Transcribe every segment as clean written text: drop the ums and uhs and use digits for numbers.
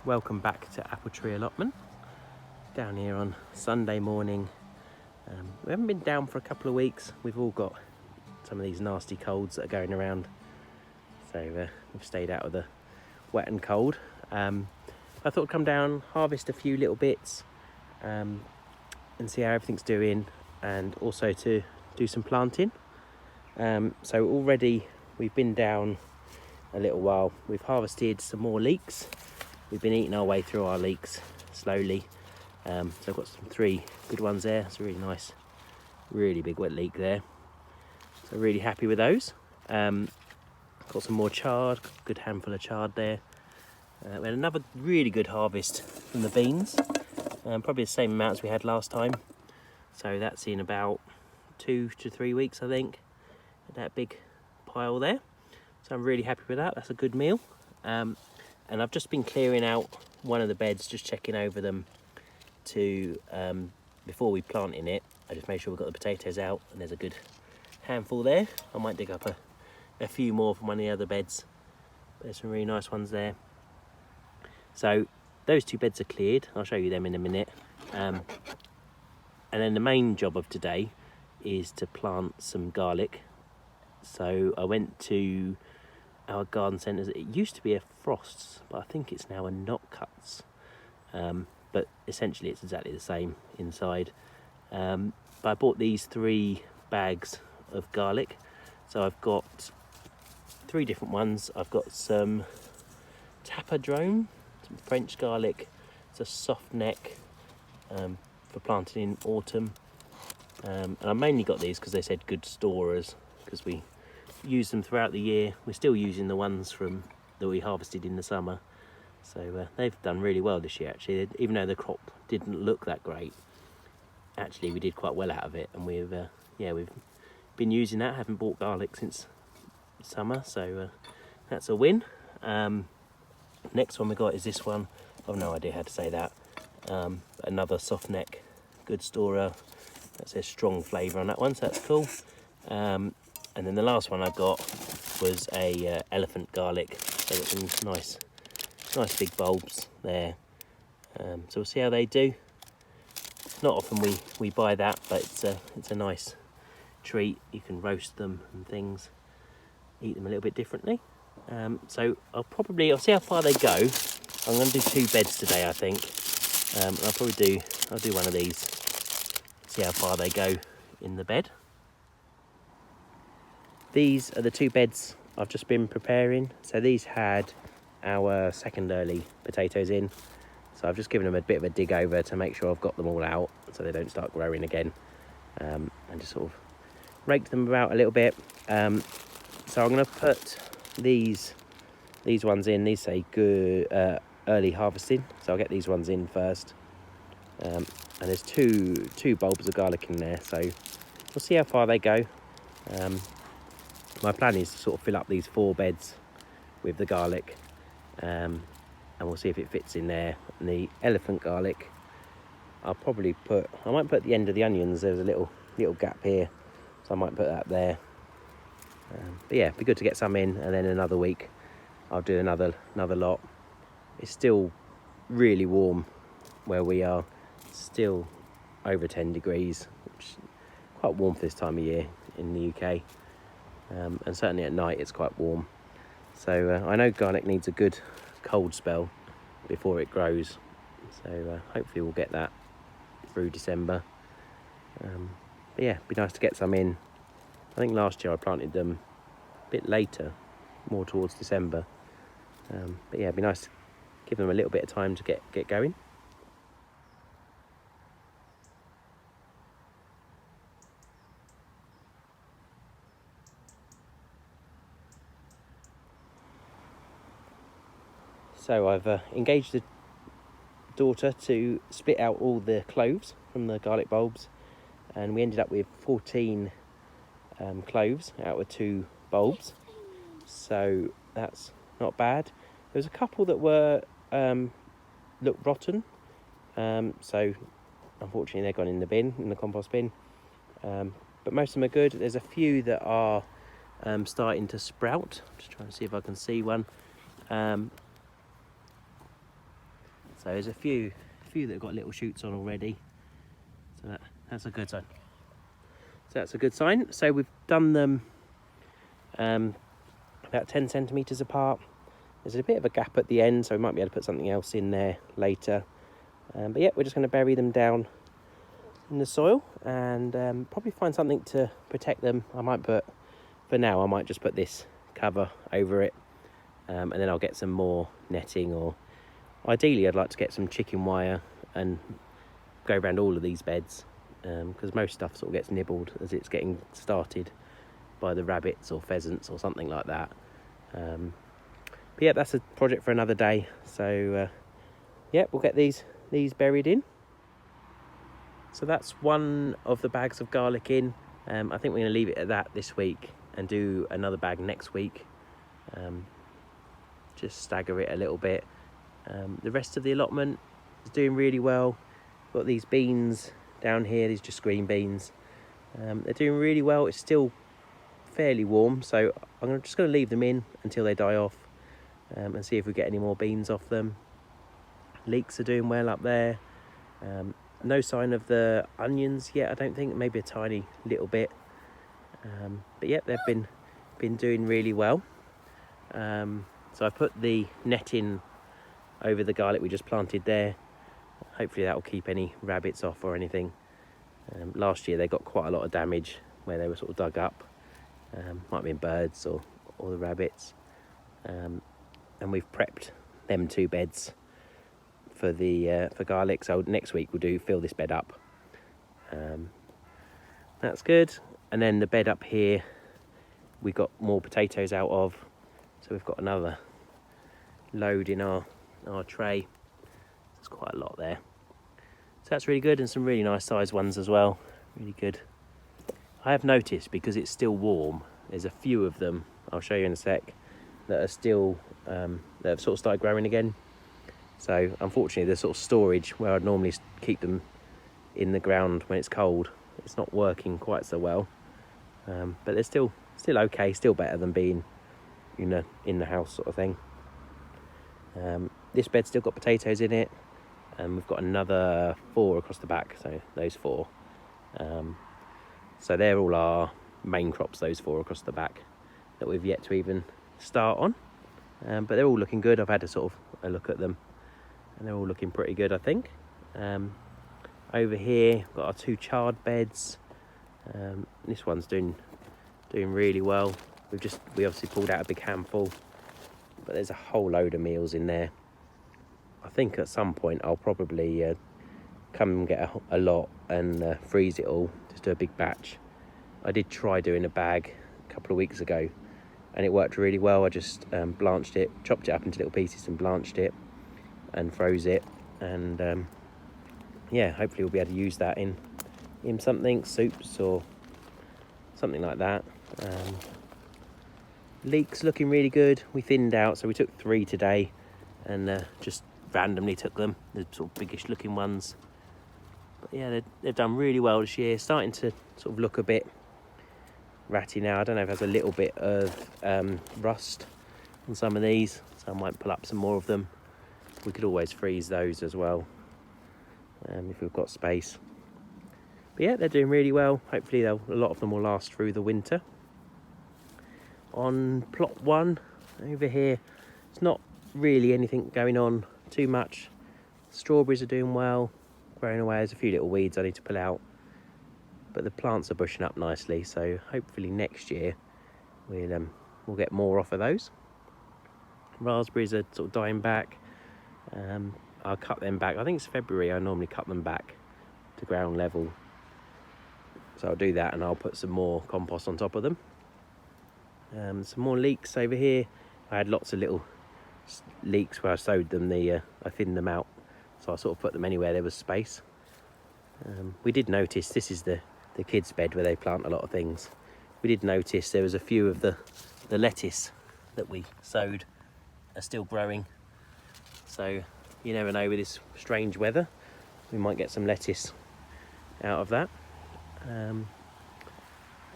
Welcome back to Apple Tree Allotment. Down here on Sunday morning. We haven't been down for a couple of weeks. We've all got some of these nasty colds that are going around. So we've stayed out of the wet and cold. I thought I'd come down, harvest a few little bits and see how everything's doing, and also to do some planting. So already we've been down a little while. We've harvested some more leeks. We've been eating our way through our leeks slowly. So I've got some 3 good ones there. It's a really nice, really big wet leek there. So really happy with those. Got some more chard, good handful of chard there. We had another really good harvest from the beans. Probably the same amount as we had last time. So that's in about 2 to 3 weeks, I think. That big pile there. So I'm really happy with that. That's a good meal. And I've just been clearing out one of the beds, just checking over them to before we plant in it. I just made sure we've got the potatoes out, and there's a good handful there. I might dig up a few more from one of the other beds. There's some really nice ones there. So those 2 beds are cleared. I'll show you them in a minute. And then the main job of today is to plant some garlic. So I went to our garden centres. It used to be a Frost's, but I think it's now a Not Cuts. But essentially it's exactly the same inside. But I bought these 3 bags of garlic. So I've got 3 different ones. I've got some tapadrone, some French garlic. It's a soft neck for planting in autumn. And I mainly got these because they said good storers, because we use them throughout the year. We're still using the ones that we harvested in the summer. So they've done really well this year, actually. Even though the crop didn't look that great, actually we did quite well out of it. And we've been using that. Haven't bought garlic since summer, so that's a win. Next one we got is this one. I've no idea how to say that. Another soft neck, good storer. That says strong flavour on that one, so that's cool. And then the last one I got was a elephant garlic. So got some nice big bulbs there. So we'll see how they do. Not often we buy that, but it's a nice treat. You can roast them and things, eat them a little bit differently. So I'll see how far they go. I'm going to do 2 beds today, I think. I'll do one of these. See how far they go in the bed. These are the 2 beds I've just been preparing. So these had our second early potatoes in. So I've just given them a bit of a dig over to make sure I've got them all out so they don't start growing again. And just sort of raked them about a little bit. So I'm going to put these ones in. These say good early harvesting. So I'll get these ones in first. And there's two bulbs of garlic in there. So we'll see how far they go. My plan is to sort of fill up these 4 beds with the garlic, and we'll see if it fits in there. And the elephant garlic, I might put at the end of the onions. There's a little gap here, so I might put that there. But yeah, it'd be good to get some in, and then another week I'll do another lot. It's still really warm where we are. It's still over 10 degrees, which is quite warm for this time of year in the UK. And certainly at night it's quite warm. So I know garlic needs a good cold spell before it grows. So hopefully we'll get that through December. But yeah, it'd be nice to get some in. I think last year I planted them a bit later, more towards December. But yeah, it'd be nice to give them a little bit of time to get going. So I've engaged the daughter to split out all the cloves from the garlic bulbs, and we ended up with 14 cloves out of 2 bulbs. So that's not bad. There was a couple that were looked rotten, so unfortunately they're gone in the compost bin. But most of them are good. There's a few that are starting to sprout. I'm just trying to see if I can see one. So there's a few that have got little shoots on already. So that's a good sign. So we've done them about 10 centimetres apart. There's a bit of a gap at the end, so we might be able to put something else in there later. But yeah, we're just going to bury them down in the soil and probably find something to protect them. I might just put this cover over it, and then I'll get some more netting, or ideally I'd like to get some chicken wire and go around all of these beds, because most stuff sort of gets nibbled as it's getting started by the rabbits or pheasants or something like that. But yeah, that's a project for another day. So yeah, we'll get these buried in. So that's one of the bags of garlic in. I think we're going to leave it at that this week and do another bag next week. Just stagger it a little bit. The rest of the allotment is doing really well. Got these beans down here, these just green beans. They're doing really well. It's still fairly warm, so I'm just going to leave them in until they die off, and see if we get any more beans off them. Leeks are doing well up there. No sign of the onions yet, I don't think. Maybe a tiny little bit. But yeah, they've been doing really well. So I put the netting over the garlic we just planted there. Hopefully that will keep any rabbits off or anything. Last year they got quite a lot of damage where they were sort of dug up. Might have been birds or the rabbits. And we've prepped them 2 beds for garlic. So next week we'll fill this bed up. That's good. And then the bed up here we got more potatoes out of. So we've got another load in our tray. There's quite a lot there. So that's really good, and some really nice sized ones as well. Really good. I have noticed, because it's still warm, there's a few of them, I'll show you in a sec, that are still, that have sort of started growing again. So unfortunately the sort of storage where I'd normally keep them in the ground when it's cold, it's not working quite so well. But they're still okay, still better than being in the house sort of thing. This bed's still got potatoes in it, and we've got another 4 across the back, so those 4. So they're all our main crops, those 4 across the back that we've yet to even start on. But they're all looking good. I've had a look at them, and they're all looking pretty good, I think. Over here, we've got our 2 chard beds. This one's doing really well. We obviously pulled out a big handful, but there's a whole load of meals in there. I think at some point I'll probably come and get a lot and freeze it all, just do a big batch. I did try doing a bag a couple of weeks ago, and it worked really well. I just blanched it, chopped it up into little pieces and blanched it and froze it, and yeah, hopefully we'll be able to use that in something, soups or something like that. Leeks looking really good. We thinned out, so we took 3 today and just randomly took them, the sort of biggish looking ones. But yeah, they've done really well this year. Starting to sort of look a bit ratty now. I don't know if it has a little bit of rust on some of these, so I might pull up some more of them. We could always freeze those as well, if we've got space. But yeah, they're doing really well. Hopefully a lot of them will last through the winter. On plot 1 over here, it's not really anything going on too much. Strawberries are doing well, growing away. There's a few little weeds I need to pull out, but the plants are bushing up nicely, so hopefully next year we'll get more off of those. Raspberries are sort of dying back. I'll cut them back. I think it's February I normally cut them back to ground level, so I'll do that, and I'll put some more compost on top of them. Some more leeks over here. I had lots of little leeks where I sowed them. I thinned them out, so I sort of put them anywhere there was space. We did notice, this is the kids' bed where they plant a lot of things. We did notice there was a few of the lettuce that we sowed are still growing. So you never know, with this strange weather, we might get some lettuce out of that.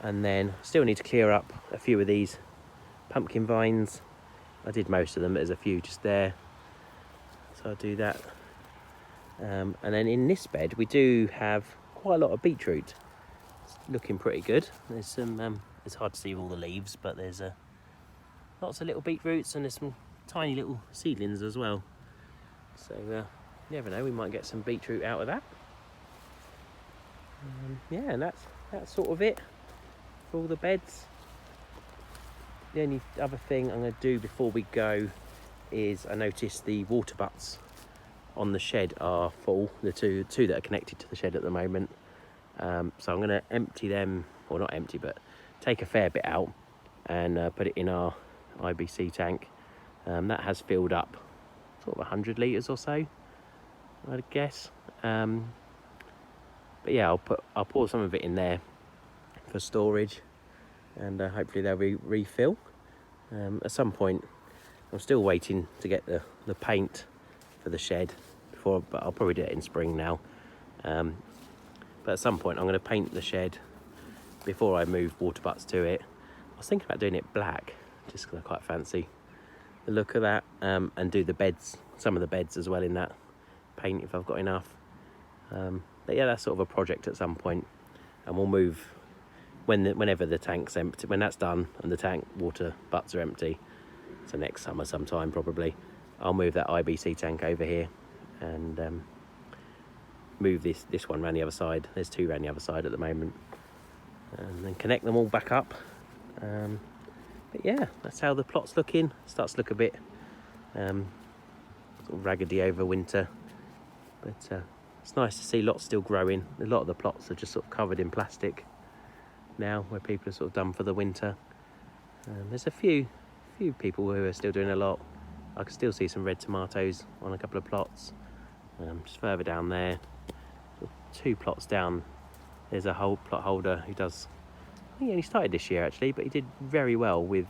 And then still need to clear up a few of these pumpkin vines. I did most of them, but there's a few just there, so I'll do that And then in this bed we do have quite a lot of beetroot. It's looking pretty good. There's some, it's hard to see all the leaves, but there's lots of little beetroots, and there's some tiny little seedlings as well. So you never know, we might get some beetroot out of that. Yeah, and that's sort of it for all the beds. The only other thing I'm going to do before we go is I noticed the water butts on the shed are full, the two that are connected to the shed at the moment. So I'm going to empty them, or not empty, but take a fair bit out and put it in our IBC tank. That has filled up sort of 100 litres or so, I'd guess. But yeah, I'll pour some of it in there for storage, and hopefully they'll refill. At some point, I'm still waiting to get the paint for the shed but I'll probably do it in spring now. But at some point I'm going to paint the shed before I move water butts to it. I was thinking about doing it black, just because I quite fancy the look of that, and do the beds, some of the beds as well in that paint if I've got enough. But yeah, that's sort of a project at some point, and we'll move whenever the tank's empty. When that's done and the tank water butts are empty, so next summer sometime probably, I'll move that IBC tank over here and move this one around the other side. There's two around the other side at the moment, and then connect them all back up. But yeah, that's how the plot's looking. Starts to look a bit sort of raggedy over winter, but it's nice to see lots still growing. A lot of the plots are just sort of covered in plastic now, where people are sort of done for the winter. There's a few people who are still doing a lot. I can still see some red tomatoes on a couple of plots. Just further down there, 2 plots down, there's a whole plot holder who does, I think he only started this year actually, but he did very well with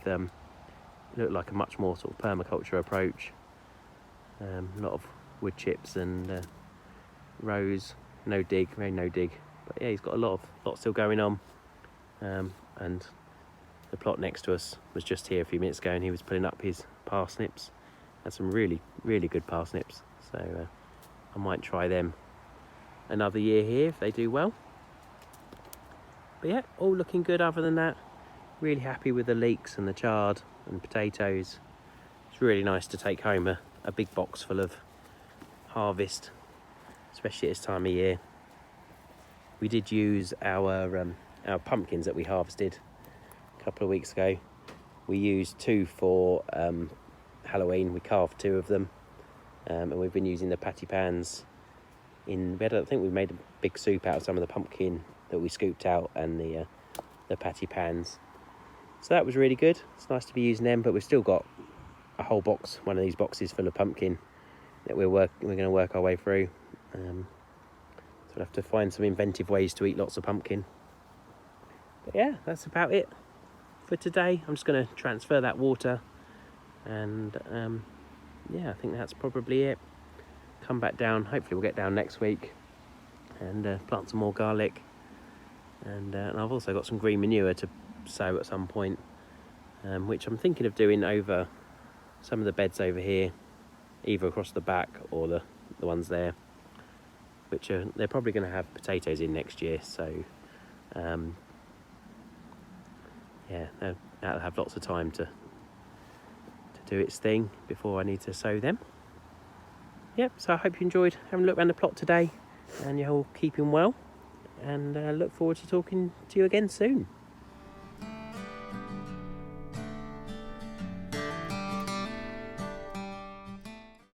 looked like a much more sort of permaculture approach. A lot of wood chips and rows, no dig, but yeah, he's got a lot still going on. And the plot next to us was just here a few minutes ago, and he was putting up his parsnips. Had some really good parsnips, so I might try them another year here if they do well. But yeah, all looking good other than that. Really happy with the leeks and the chard and potatoes. It's really nice to take home a big box full of harvest, especially at this time of year. We did use our pumpkins that we harvested a couple of weeks ago. We used 2 for Halloween. We carved 2 of them, and we've been using the patty pans. I think we made a big soup out of some of the pumpkin that we scooped out, and the patty pans. So that was really good. It's nice to be using them, but we've still got a whole box, one of these boxes full of pumpkin that we're going to work our way through. So we'll have to find some inventive ways to eat lots of pumpkin. But yeah, that's about it for today. I'm just going to transfer that water, and yeah, I think that's probably it. Come back down, hopefully we'll get down next week and plant some more garlic, and I've also got some green manure to sow at some point, which I'm thinking of doing over some of the beds over here, either across the back or the ones there, which they're probably going to have potatoes in next year, so yeah, that'll have lots of time to do its thing before I need to sow them. Yep, so I hope you enjoyed having a look around the plot today, and you're all keeping well, and look forward to talking to you again soon.